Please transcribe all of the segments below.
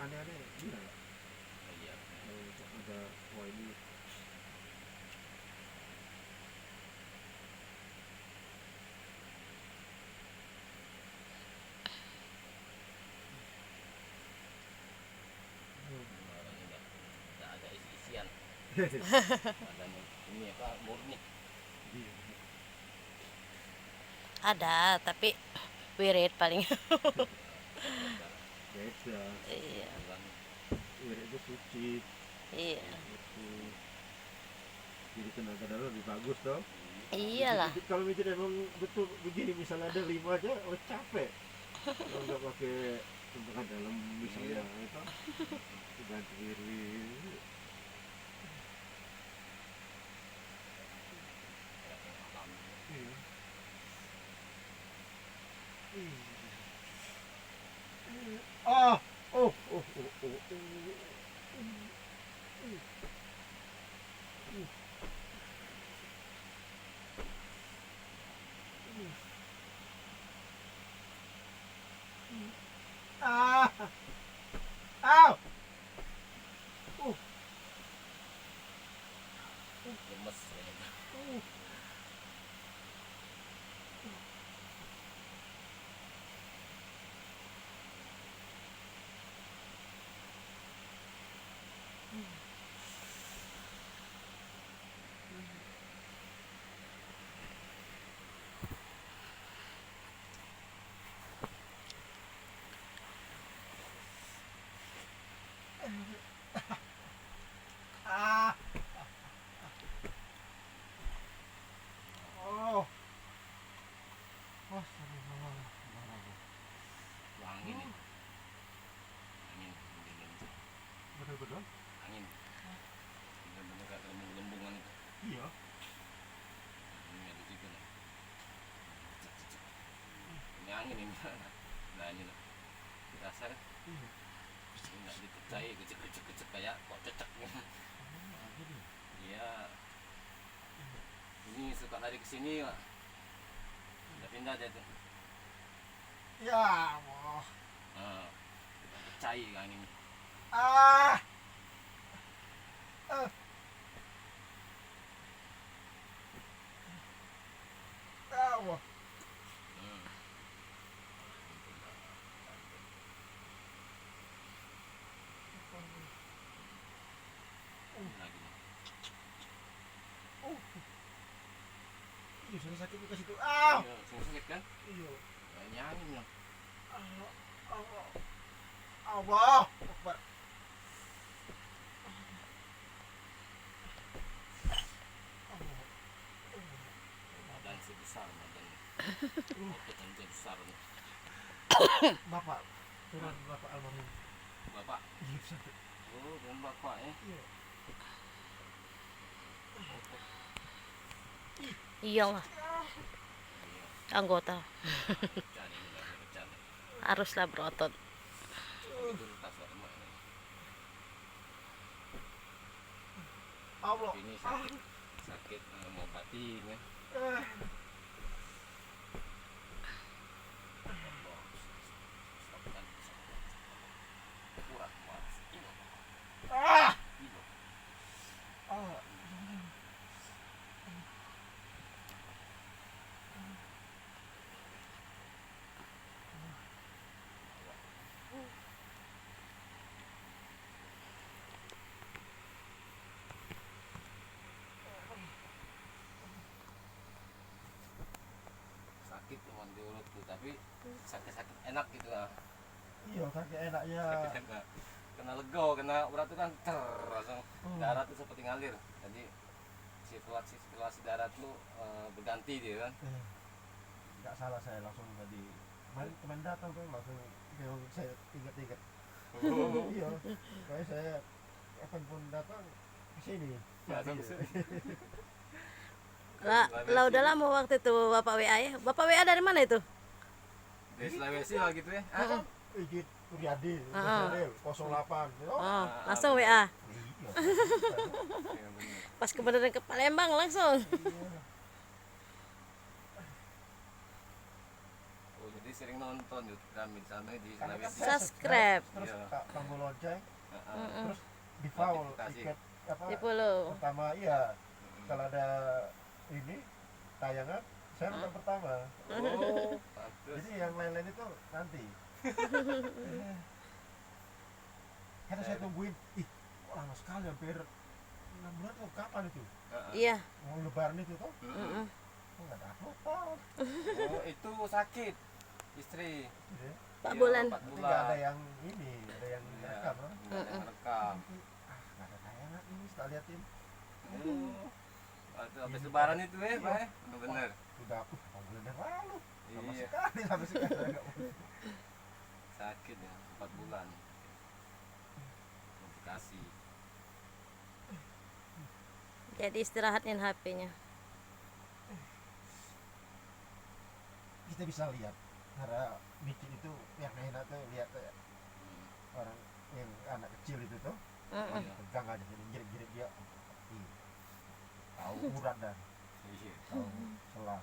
aneh-aneh gila ya. Iya. Ada wah ini Orangnya nggak ada isi-isian. Ada ini apa murni. Ada, tapi wirid paling. beda. Iya, Wirid itu suci iya. itu, jadi tenaga dalam lebih bagus toh. Iyalah. Kalau mijit emang betul begini, misalnya ada 5 aja oh capek. Kalau nggak pakai tenaga dalam misalnya itu ganti wirid. Iya. Ah, oh, oh, oh, oh, oh. Ah, ah, Lemes kayaknya. ah, oh, oh, Angin nih. Angin. betul-betul. Angin. Bener-bener kayak gelembung-gelembungan itu. Iya. Ini ada juga nih. Ini angin ini. Nah ini loh. Dirasa kan? Ini nggak dipercaya gecek-gecek kayak kok cecek gitu. Iya. Ini suka lari ke sini Pak. Udah pindah dia tuh. Ya Allah. Tidak percaya kan ini. Ah, ah, Allah. Lagi. Ih, sudah sakit juga situ. Ah, Iya, sakit kan? iya. Kayaknya angin loh. Allah, Allah, Allah. Akbar. Badan sebesar badan. Otot aja besar nih. Bapak, turun bapak almarhum. Bapak. Iya, sakit. Oh, dan bapak ya. Iya. Iyalah, anggota Cari nggak bercanda. haruslah berotot. Itu tas emak ini. Allah. Ini sakit, sakit mau batin ya. Ah. Wah, mas, ini, Ah. ini. Ah. Sakit memang di urut tuh, tapi sakit-sakit enak gitu lah. Iya, sakit enaknya. Sakit enak. Kena lego, kena urat tuh kan langsung darah tuh seperti ngalir. Jadi sirkulasi darah tuh berganti dia kan. Nggak salah saya langsung tadi. Kemarin datang tuh langsung saya ingat-ingat. Iya, kayak saya kapanpun datang ke sini. Langsung sini. Lah udah lama waktu itu Bapak WA ya. Bapak WA dari mana itu? Dari Sulawesi lah gitu ya. Ijit Kuryadi, Ah. 08. Oh, langsung WA. Iya. Iya, bener. Pas kebenaran ke Palembang langsung. Oh, jadi sering nonton YouTube kami di sana di Karena kan Sulawesi. saya Subscribe. terus Iya. tombol lonceng, Heeh. terus di follow Notifikasi. ikut apa Di follow. pertama iya kalau ada ini tayangan saya nonton pertama. Oh, bagus. Jadi yang lain-lain itu nanti. Karena saya tungguin, ih kok lama sekali hampir 6 bulan tuh kapan itu? Heeh. Iya. Mau lebaran itu tuh? Mm-mm. Kok nggak ada apa-apa? Oh, itu sakit istri. Gitu ya. 4 Iya, bulan. 4 Nanti bulan. nggak ada yang ini, ada yang Iya, rekam. Ah. nggak ada yang rekam. Nggak ada tayangan ini, setelah liatin. Oh. Waktu habis lebaran itu Pak. Bener. Udah, 4 bulan yang lalu. Sama Iya. sekali, sampai sekarang nggak boleh. Sakit ya, 4 bulan. Dikasih. Jadi istirahatin HP-nya. Kita bisa lihat, karena bikin itu yang enak tuh lihat orang yang anak kecil itu tuh. Mm-mm. Iya. Pegang aja jadi jerit-jerit dia. Ih, tahu urat dan Iya. tahu selah.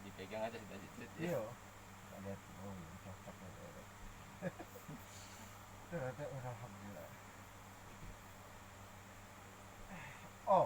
Dipegang aja sudah dicet ya. Iya. Kita lihat, oh ini cocok ya. Ternyata alhamdulillah. Oh,